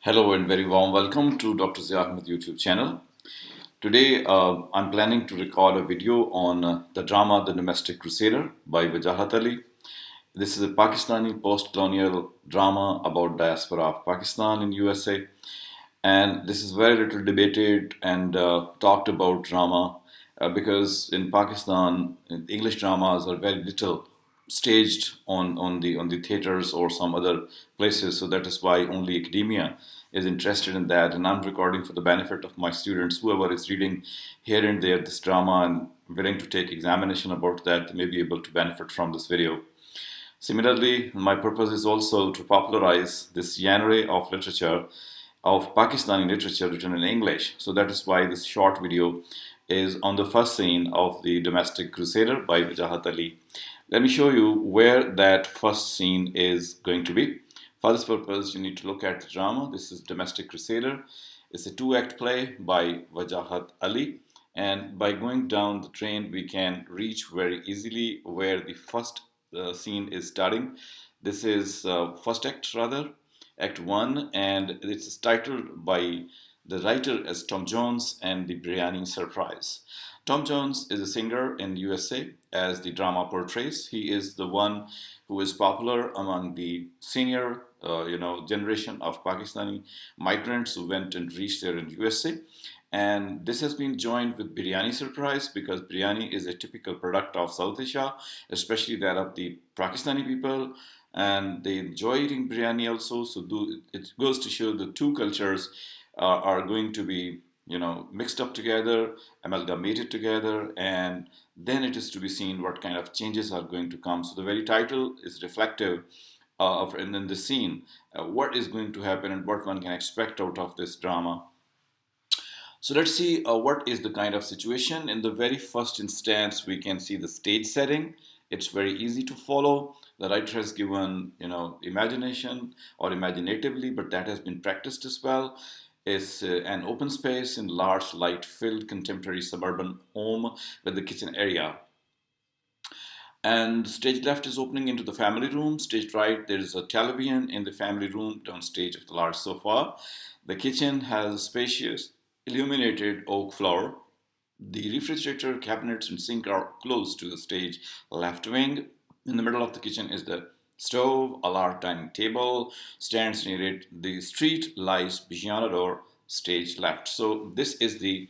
Hello and very warm welcome to Dr. Ahmed YouTube channel. Today I'm planning to record a video on the drama The Domestic Crusader by Wajahat. This is a Pakistani post-colonial drama about diaspora of Pakistan in USA, and this is very little debated and talked about drama because in Pakistan English dramas are very little staged on the theaters or some other places. So that is why only academia is interested in that, and I'm recording for the benefit of my students. Whoever is reading here and there this drama and willing to take examination about that, they may be able to benefit from this video. Similarly, my purpose is also to popularize this genre of literature, of Pakistani literature written in English. So that is why this short video is on the first scene of The Domestic Crusader by Wajahat Ali. Let me show you where that first scene is going to be. For this purpose, you need to look at the drama. This is Domestic Crusader. It's a two-act play by Wajahat Ali. And by going down the train, we can reach very easily where the first scene is starting. This is first act rather, Act 1, and it's titled by the writer as Tom Jones and the Biryani Surprise. Tom Jones is a singer in USA, as the drama portrays. He is the one who is popular among the senior generation of Pakistani migrants who went and reached there in USA. And this has been joined with Biryani Surprise because Biryani is a typical product of South Asia, especially that of the Pakistani people, and they enjoy eating biryani also. So it goes to show the two cultures are going to be mixed up together, amalgamated together, and then it is to be seen what kind of changes are going to come. So the very title is reflective of, and then the scene, what is going to happen and what one can expect out of this drama. So let's see what is the kind of situation. In the very first instance, we can see the stage setting. It's very easy to follow. The writer has given, imagination or imaginatively, but that has been practiced as well. It's an open space in large, light-filled contemporary suburban home with the kitchen area. And stage left is opening into the family room. Stage right, there is a television in the family room, downstage of the large sofa. The kitchen has spacious, illuminated oak floor. The refrigerator, cabinets, and sink are close to the stage left wing. In the middle of the kitchen is the stove, a large dining table stands near it. The street lies beyond the door, stage left. So this is the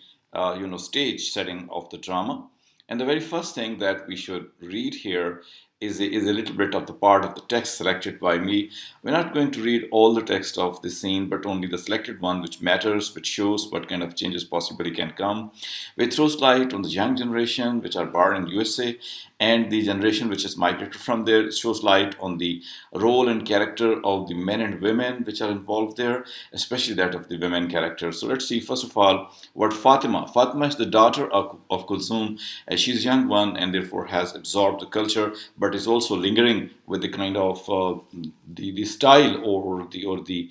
stage setting of the drama. And the very first thing that we should read here is a little bit of the part of the text selected by me. We're not going to read all the text of the scene, but only the selected one which matters, which shows what kind of changes possibly can come, which throws light on the young generation which are born in USA and the generation which is migrated from there. It shows light on the role and character of the men and women which are involved there, especially that of the women character. So let's see, first of all, what Fatima. Fatima is the daughter of Kulsum, and she's a young one and therefore has absorbed the culture, but is also lingering with the kind of the style or the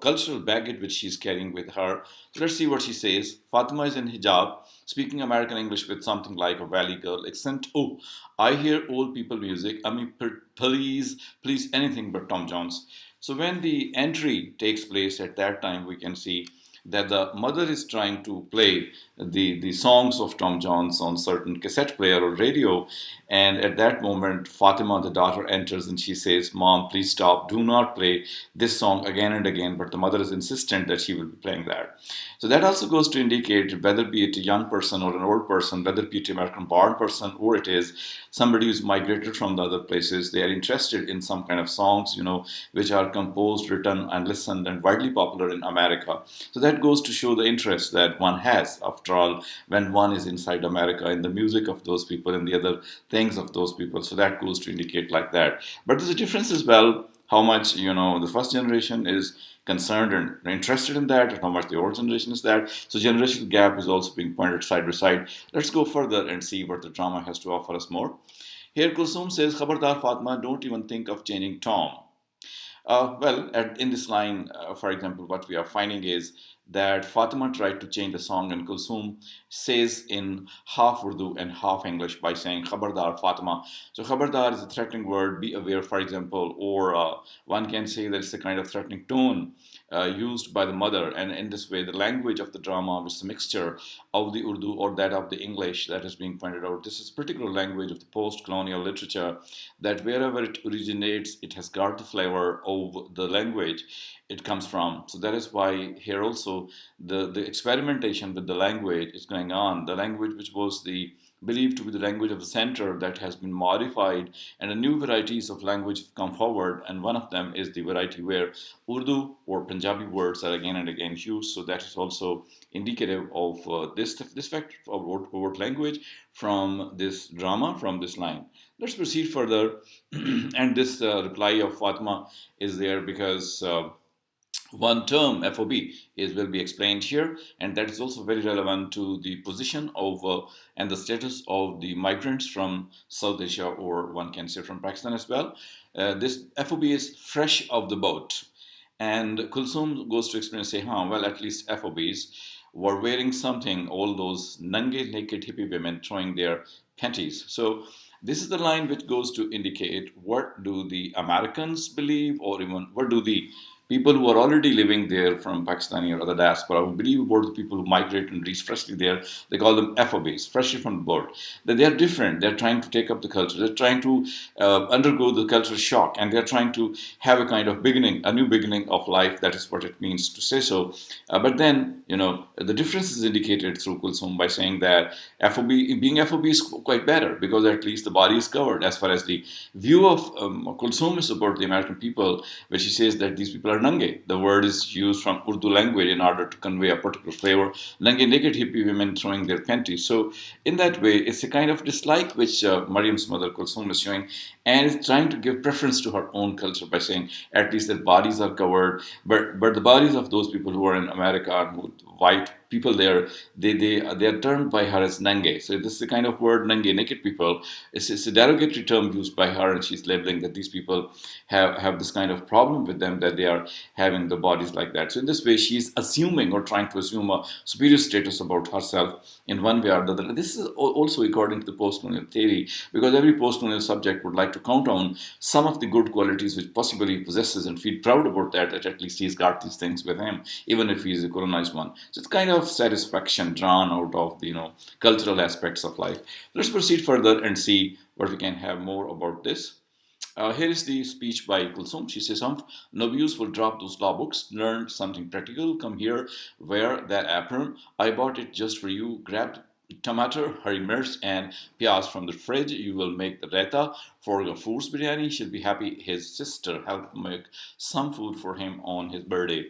cultural baggage which she's carrying with her. So let's see what she says. Fatima is in hijab, speaking American English with something like a valley girl accent. Oh, I hear old people music. I mean, please, anything but Tom Jones. So when the entry takes place at that time, we can see that the mother is trying to play the songs of Tom Jones on certain cassette player or radio. And at that moment, Fatima, the daughter, enters and she says, Mom, please stop. Do not play this song again and again. But the mother is insistent that she will be playing that. So that also goes to indicate whether be it a young person or an old person, whether be it an American-born person or it is somebody who's migrated from the other places, they are interested in some kind of songs, which are composed, written, and listened and widely popular in America. So that goes to show the interest that one has, after all, when one is inside America, in the music of those people and the other things of those people. So that goes to indicate like that. But there's a difference as well, how much, the first generation is concerned and interested in that, and how much the old generation is that. So generational gap is also being pointed side by side. Let's go further and see what the drama has to offer us more. Here Kulsum says, Khabardar Fatma, don't even think of changing Tom. In this line, for example, what we are finding is that Fatima tried to change the song, and Kulsum says in half Urdu and half English by saying Khabardar Fatima. So Khabardar is a threatening word, be aware, for example, or one can say that it's a kind of threatening tone used by the mother. And in this way, the language of the drama, which is a mixture of the Urdu or that of the English that is being pointed out. This is particular language of the post-colonial literature that wherever it originates, it has got the flavor of the language it comes from. So that is why here also the experimentation with the language is going on. The language which was the believed to be the language of the center that has been modified, and the new varieties of language have come forward, and one of them is the variety where Urdu or Punjabi words are again and again used. So that is also indicative of this fact of word language from this drama, from this line. Let's proceed further, and this reply of Fatima is there because one term FOB is will be explained here, and that is also very relevant to the position of and the status of the migrants from South Asia, or one can say from Pakistan as well. This FOB is fresh off the boat, and Kulsum goes to explain, say, huh, well, at least FOBs were wearing something, all those nange naked hippie women throwing their panties. So this is the line which goes to indicate what do the Americans believe, or even what do the people who are already living there from Pakistani or other diaspora who believe about the people who migrate and reach freshly there. They call them FOBs, freshly from the board. That they are different. They're trying to take up the culture. They're trying to undergo the cultural shock, and they're trying to have a kind of beginning, a new beginning of life. That is what it means to say so. But then, the difference is indicated through Kulsum by saying that being FOB is quite better because at least the body is covered. As far as the view of Kulsum is about the American people, where she says that these people are nange. The word is used from Urdu language in order to convey a particular flavor. Nange naked hippie women throwing their panties. So in that way, it's a kind of dislike which Mariam's mother Kulsum is showing, and is trying to give preference to her own culture by saying at least their bodies are covered, but the bodies of those people who are in America, white people there, they are termed by her as nange. So this is the kind of word nange, naked people. It's a derogatory term used by her, and she's labeling that these people have this kind of problem with them, that they are having the bodies like that. So in this way, she's assuming or trying to assume a superior status about herself in one way or the other. This is also according to the post-colonial theory, because every post-colonial subject would like to count on some of the good qualities which possibly he possesses and feel proud about that at least he's got these things with him, even if he's a colonized one. So it's kind of satisfaction drawn out of the cultural aspects of life. Let's proceed further and see what we can have more about this. Here is the speech by Kulsum. She says, no views will drop those law books, learn something practical, come here, wear that apron. I bought it just for you. Grab tomato, hari mirch, and piyaz from the fridge. You will make the raita for Gafur's biryani. She'll be happy his sister helped make some food for him on his birthday.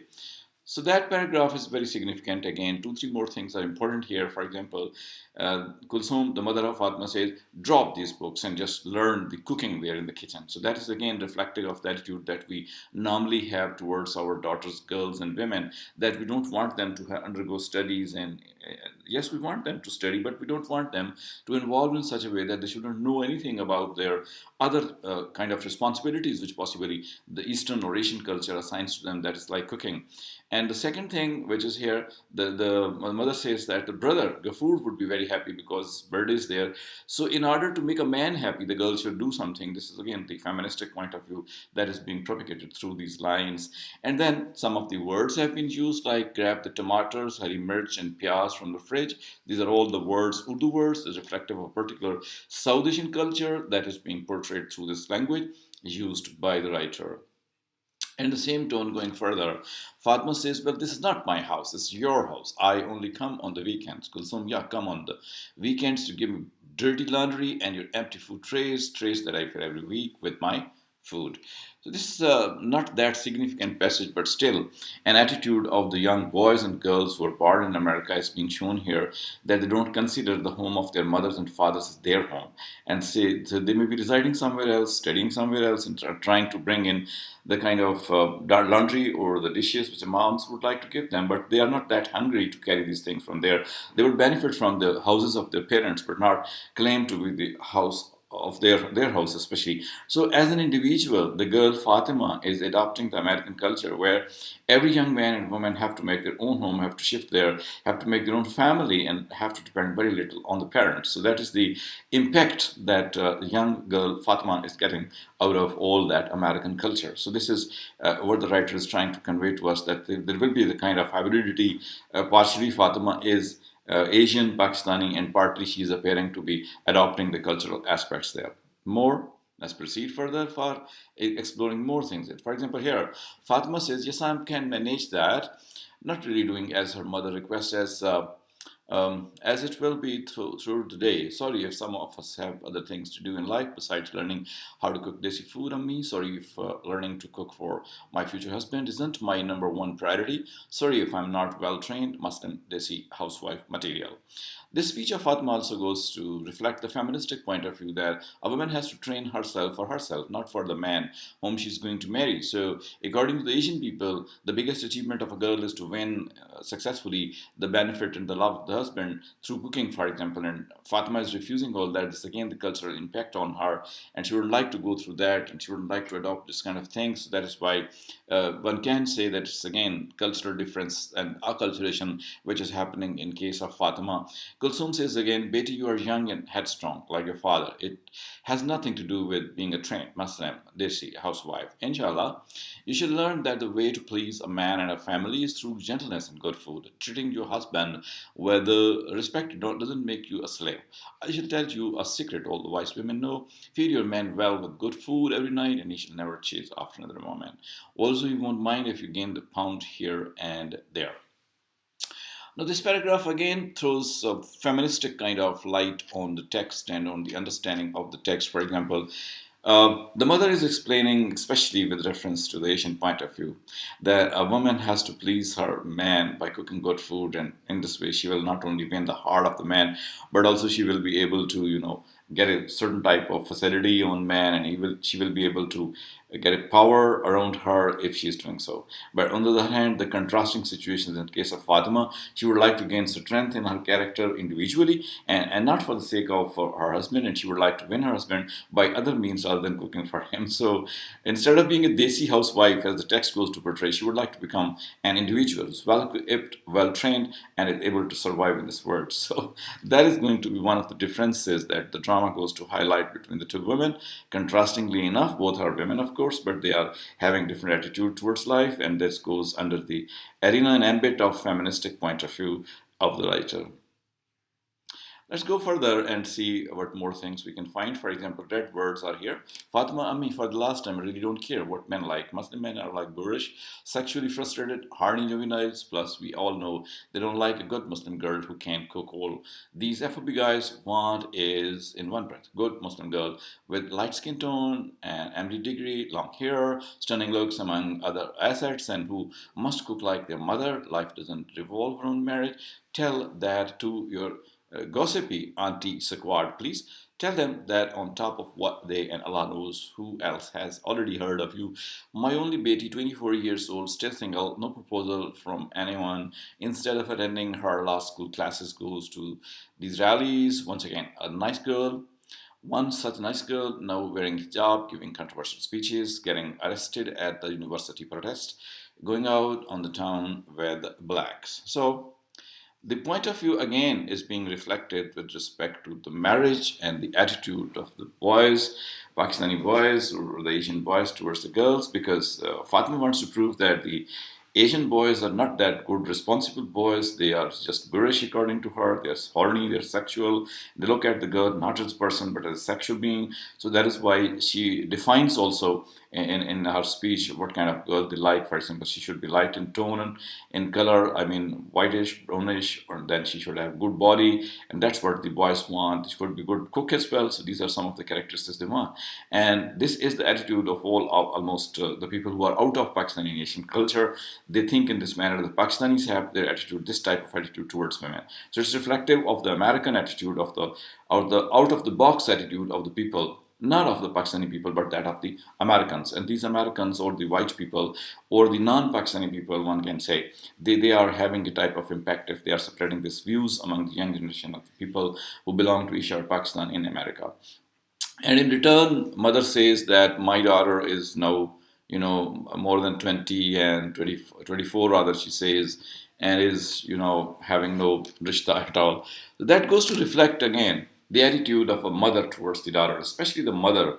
So that paragraph is very significant. Again, two, three more things are important here. For example, Kulsum, the mother of Fatma, says, drop these books and just learn the cooking there in the kitchen. So that is again reflective of the attitude that we normally have towards our daughters, girls, and women, that we don't want them to undergo studies. And yes, we want them to study, but we don't want them to involve in such a way that they shouldn't know anything about their other kind of responsibilities which possibly the Eastern or Asian culture assigns to them, that is like cooking. And the second thing, which is here, the mother says that the brother, Gafur, would be very happy because birthday is there. So in order to make a man happy, the girl should do something. This is again the feministic point of view that is being propagated through these lines. And then some of the words have been used, like grab the tomatoes, hari mirch, and piyaz from the fridge. These are all the words, Urdu words, is reflective of a particular South Asian culture that is being portrayed through this language used by the writer. And the same tone going further, Fatma says, well, this is not my house, it's your house. I only come on the weekends. Kulsum, yeah, come on the weekends to give me dirty laundry and your empty food trays that I fill every week with my food. So this is not that significant passage, but still an attitude of the young boys and girls who are born in America is being shown here, that they don't consider the home of their mothers and fathers as their home, and say so they may be residing somewhere else, studying somewhere else, and trying to bring in the kind of laundry or the dishes which the moms would like to give them, but they are not that hungry to carry these things from there. They would benefit from the houses of their parents, but not claim to be the house of their house especially. So as an individual, the girl Fatima is adopting the American culture where every young man and woman have to make their own home, have to shift there, have to make their own family, and have to depend very little on the parents. So that is the impact that the young girl Fatima is getting out of all that American culture. So this is what the writer is trying to convey to us, that there will be the kind of hybridity. Partially Fatima is Asian, Pakistani, and partly she is appearing to be adopting the cultural aspects there. More, let's proceed further for exploring more things. For example, here, Fatima says, yes, I can manage that, not really doing as her mother requests, as it will be through the day. Sorry if some of us have other things to do in life besides learning how to cook desi food on me. Sorry if learning to cook for my future husband isn't my number one priority. Sorry if I'm not well trained Muslim desi housewife material. This speech of Fatima also goes to reflect the feministic point of view that a woman has to train herself for herself, not for the man whom she's going to marry. So, according to the Asian people, the biggest achievement of a girl is to win successfully the benefit and the love of the husband through cooking, for example. And Fatima is refusing all that. It's again the cultural impact on her, and she wouldn't like to go through that, and she wouldn't like to adopt this kind of thing. So that is why one can say that it's again cultural difference and acculturation which is happening in case of Fatima. Kulsum says again, Beti, you are young and headstrong, like your father. It has nothing to do with being a trained Muslim, Desi housewife. Inshallah, you should learn that the way to please a man and a family is through gentleness and good food. Treating your husband with respect doesn't make you a slave. I shall tell you a secret all the wise women know. Feed your man well with good food every night, and he shall never chase after another woman. Also, you won't mind if you gain the pound here and there. Now, this paragraph again throws a feministic kind of light on the text and on the understanding of the text. For example, the mother is explaining, especially with reference to the Asian point of view, that a woman has to please her man by cooking good food, and in this way, she will not only win the heart of the man, but also she will be able to, get a certain type of facility on man, and she will be able to get a power around her if she is doing so. But on the other hand, the contrasting situations in the case of Fatima, she would like to gain strength in her character individually and not for the sake of her husband, and she would like to win her husband by other means other than cooking for him. So instead of being a Desi housewife, as the text goes to portray, she would like to become an individual who's well equipped, well trained, and is able to survive in this world. So that is going to be one of the differences that the drama goes to highlight between the two women. Contrastingly enough, both are women, of course, but they are having different attitude towards life, and this goes under the arena and ambit of feministic point of view of the writer. Let's go further and see what more things we can find. For example, red words are here. Fatima Ami, for the last time, I really don't care what men like. Muslim men are like boorish, sexually frustrated, hardy juveniles. Plus, we all know they don't like a good Muslim girl who can't cook. All these FOB guys want is, in one breath, good Muslim girl with light skin tone and MD degree, long hair, stunning looks, among other assets, and who must cook like their mother. Life doesn't revolve around marriage. Tell that to your gossipy auntie squad, please. Tell them that on top of what they and Allah knows who else has already heard of you. My only Beti, 24 years old, still single, no proposal from anyone. Instead of attending her last school classes, goes to these rallies. Once again, a nice girl. One such nice girl now wearing hijab, giving controversial speeches, getting arrested at the university protest, going out on the town with blacks. So the point of view again is being reflected with respect to the marriage and the attitude of the boys, Pakistani boys or the Asian boys towards the girls, because Fatima wants to prove that the Asian boys are not that good, responsible boys. They are just boorish, according to her. They're horny, they're sexual. They look at the girl not as a person, but as a sexual being. So that is why she defines also in her speech what kind of girl they like. For example, she should be light in tone and in color. I mean, whitish, brownish, or then she should have good body. And that's what the boys want. She could be good cook as well. So these are some of the characteristics they want. And this is the attitude of all of almost the people who are out of Pakistani Asian culture. They think in this manner. The Pakistanis have their attitude, this type of attitude towards women. So it's reflective of the American attitude, of the out of the box attitude of the people, not of the Pakistani people, but that of the Americans. And these Americans, or the white people, or the non-Pakistani people, one can say, they are having a type of impact if they are spreading these views among the young generation of people who belong to Asia or Pakistan in America. And in return, mother says that my daughter is now, more than 20 and 20, 24 rather, she says, and is, having no rishta at all. So that goes to reflect again the attitude of a mother towards the daughter, especially the mother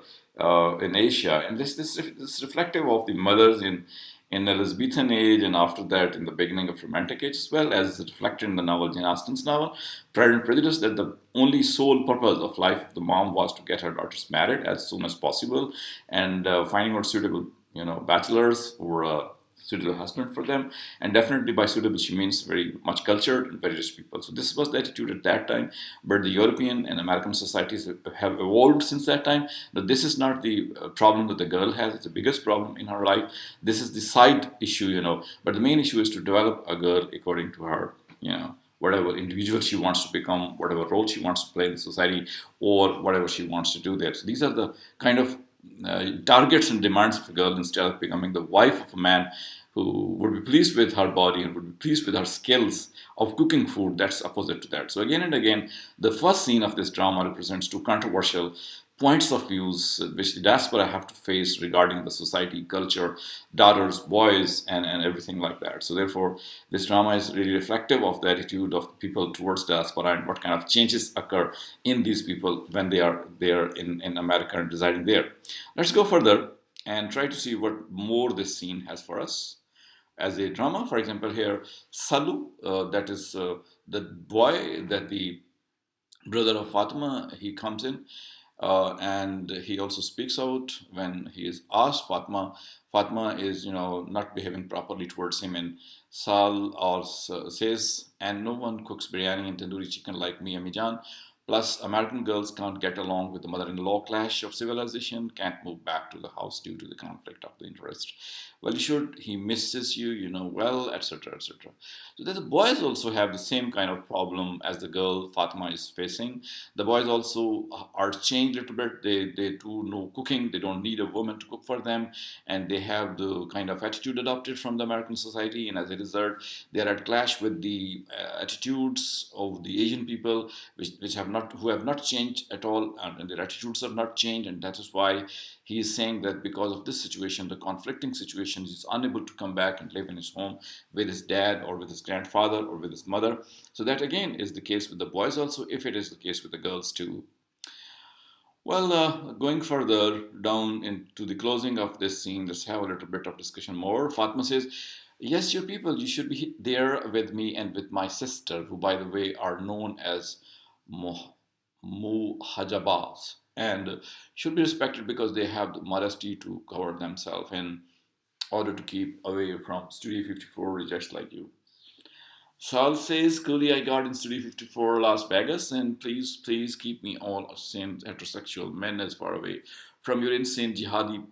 in Asia. And this is reflective of the mothers in the Elizabethan age, and after that in the beginning of Romantic age, as well as reflected in the novel Jane Austen's novel Pride and Prejudice, that the only sole purpose of life of the mom was to get her daughters married as soon as possible, and finding out suitable, bachelors or suitable husband for them. And definitely by suitable, she means very much cultured and very rich people. So this was the attitude at that time. But the European and American societies have evolved since that time. But this is not the problem that the girl has. It's the biggest problem in her life. This is the side issue. But the main issue is to develop a girl according to her, whatever individual she wants to become, whatever role she wants to play in the society, or whatever she wants to do there. So these are the kind of targets and demands of a girl, instead of becoming the wife of a man who would be pleased with her body and would be pleased with her skills of cooking food. That's opposite to that. So again and again, the first scene of this drama represents two controversial points of views which the diaspora have to face regarding the society, culture, daughters, boys, and everything like that. So therefore, this drama is really reflective of the attitude of people towards diaspora and what kind of changes occur in these people when they are there in America and residing there. Let's go further and try to see what more this scene has for us as a drama. For example, here, Salu, that is the boy, that the brother of Fatima, he comes in and he also speaks out when he is asked. Fatima is, not behaving properly towards him, and Sal or says, and no one cooks biryani and tandoori chicken like me, Amijan. Plus, American girls can't get along with the mother-in-law clash of civilization, can't move back to the house due to the conflict of the interest. Well, you should, he misses you, well, etc., etc. So the boys also have the same kind of problem as the girl Fatima is facing. The boys also are changed a little bit. They do know cooking. They don't need a woman to cook for them, and they have the kind of attitude adopted from the American society. And as a result, they are at clash with the attitudes of the Asian people, which have not who have not changed at all, and their attitudes have not changed. And that is why he is saying that because of this situation, the conflicting situation, he's unable to come back and live in his home with his dad or with his grandfather or with his mother. So that again is the case with the boys also, if it is the case with the girls too. Well, going further down into the closing of this scene, let's have a little bit of discussion more. Fatma says, yes, your people, you should be there with me and with my sister, who, by the way, are known as muhajabas, and should be respected because they have the modesty to cover themselves in order to keep away from Studio 54 rejects like you. Charles says, coolly, I got in Studio 54 Las Vegas, and please, please keep me all same heterosexual men as far away from your insane jihadi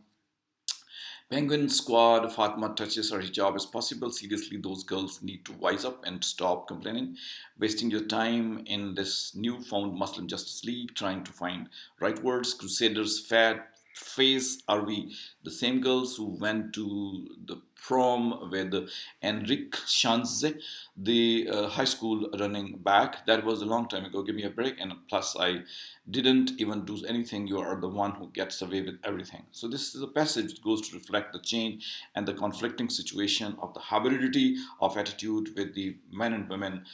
Penguin Squad. Fatma touches her hijab as possible. Seriously, those girls need to wise up and stop complaining, wasting your time in this newfound Muslim Justice League trying to find right words. Crusaders, fat face. Are we the same girls who went to the prom with Enrique Schanze, the high school running back? That was a long time ago. Give me a break. And plus, I didn't even do anything. You are the one who gets away with everything. So this is a passage that goes to reflect the change and the conflicting situation of the hybridity of attitude with the men and women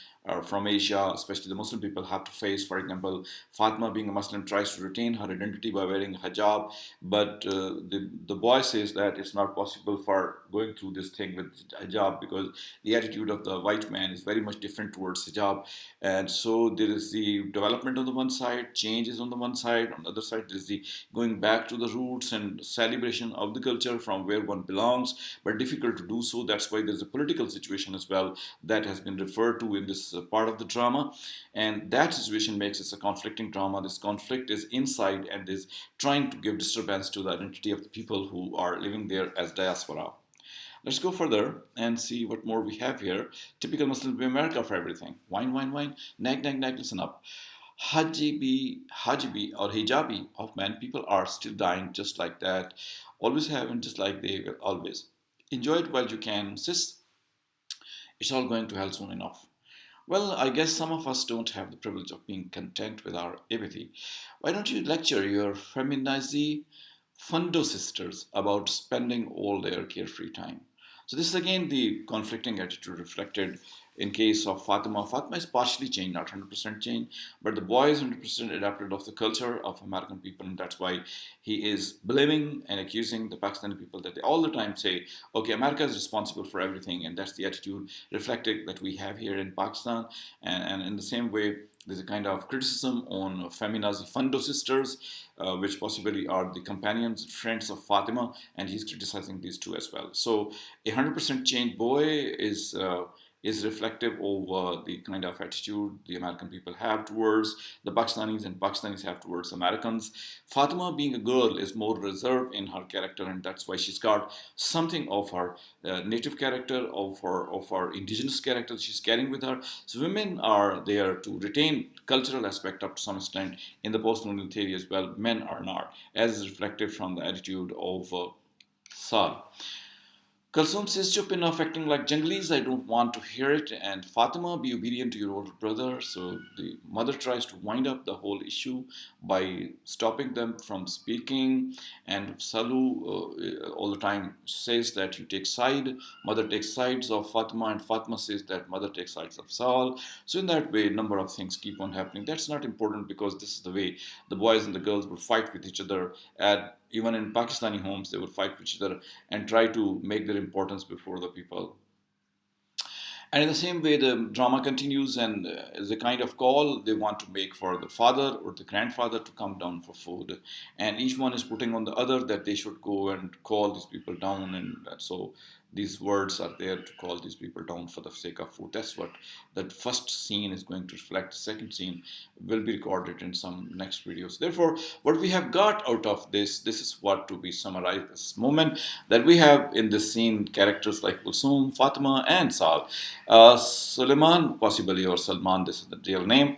from Asia, especially the Muslim people, have to face. For example, Fatima, being a Muslim, tries to retain her identity by wearing hijab, but the boy says that it's not possible for going through this thing with hijab because the attitude of the white man is very much different towards hijab. And so there is the development on the one side, change is on the one side. On the other side, there is the going back to the roots and celebration of the culture from where one belongs, but difficult to do so. That's why there's a political situation as well that has been referred to in this part of the drama. And that situation makes it a conflicting drama. This conflict is inside and is trying to give disturbance to the identity of the people who are living there as diaspora. Let's go further and see what more we have here. Typical Muslim America for everything. Wine, wine, wine. Nag, nag, nag. Listen up. Hajibi or hijabi of men, people are still dying just like that. Always have and just like they will always. Enjoy it while you can. Sis, it's all going to hell soon enough. Well, I guess some of us don't have the privilege of being content with our apathy. Why don't you lecture your feminazi fundo sisters about spending all their carefree time? So this is again the conflicting attitude reflected in case of Fatima. Fatima is partially changed, not 100% changed, but the boy is 100% adapted of the culture of American people, and that's why he is blaming and accusing the Pakistani people that they all the time say, okay, America is responsible for everything, and that's the attitude reflected that we have here in Pakistan. And in the same way, there's a kind of criticism on feminazi fundo sisters, which possibly are the companions, friends of Fatima, and he's criticizing these two as well. So a 100% changed boy is reflective of the kind of attitude the American people have towards the Pakistanis and Pakistanis have towards Americans. Fatima, being a girl, is more reserved in her character, and that's why she's got something of her native character, of her indigenous character she's carrying with her. So women are there to retain cultural aspect up to some extent in the post-colonial theory as well. Men are not, as is reflected from the attitude of Sal. Kulsum says, Chup enough acting like Junglis, I don't want to hear it. And Fatima, be obedient to your older brother. So the mother tries to wind up the whole issue by stopping them from speaking. And Salu all the time says that you take side. Mother takes sides of Fatima, and Fatima says that mother takes sides of Sal. So in that way, a number of things keep on happening. That's not important because this is the way the boys and the girls would fight with each other at even in Pakistani homes, they would fight with each other and try to make their importance before the people. And in the same way, the drama continues, and is a kind of call they want to make for the father or the grandfather to come down for food. And each one is putting on the other that they should go and call these people down. And so these words are there to call these people down for the sake of food. That's what the first scene is going to reflect. The second scene will be recorded in some next videos. Therefore, what we have got out of this is what to be summarized this moment that we have in this scene characters like Kulsum, Fatima, and Sal. Suleiman, possibly, or Salman, this is the real name.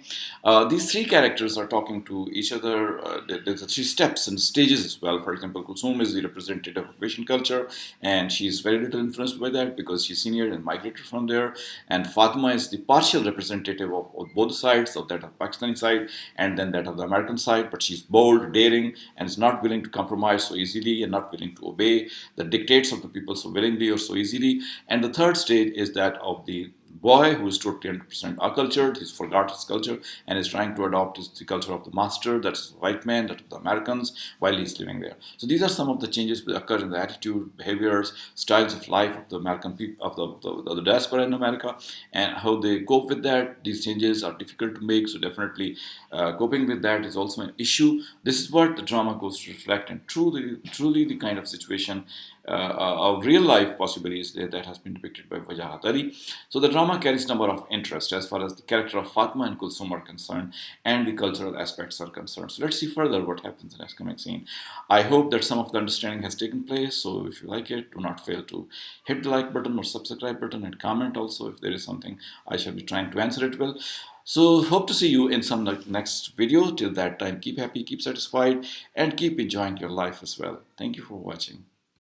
These three characters are talking to each other. There's three steps and stages as well. For example, Kulsum is the representative of Asian culture, and she's very little influenced by that because she's senior and migrated from there. And Fatima is the partial representative of both sides, of that of Pakistani side and then that of the American side. But she's bold, daring, and is not willing to compromise so easily and not willing to obey the dictates of the people so willingly or so easily. And the third stage is that of the boy who is totally 100% acculturated, he's forgot his culture and is trying to adopt the culture of the master, that's the white man, that of the Americans, while he's living there. So these are some of the changes that occur in the attitude, behaviors, styles of life of the American people, of the diaspora in America, and how they cope with that. These changes are difficult to make, so definitely coping with that is also an issue. This is what the drama goes to reflect, and truly the kind of situation of real life possibilities that has been depicted by Wajahat Ali. So the drama carries a number of interest as far as the character of Fatma and Kulsum are concerned and the cultural aspects are concerned. So let's see further what happens in the next coming scene. I hope that some of the understanding has taken place. So if you like it, do not fail to hit the like button or subscribe button and comment also if there is something I shall be trying to answer it well. So hope to see you in some next video. Till that time, keep happy, keep satisfied, and keep enjoying your life as well. Thank you for watching.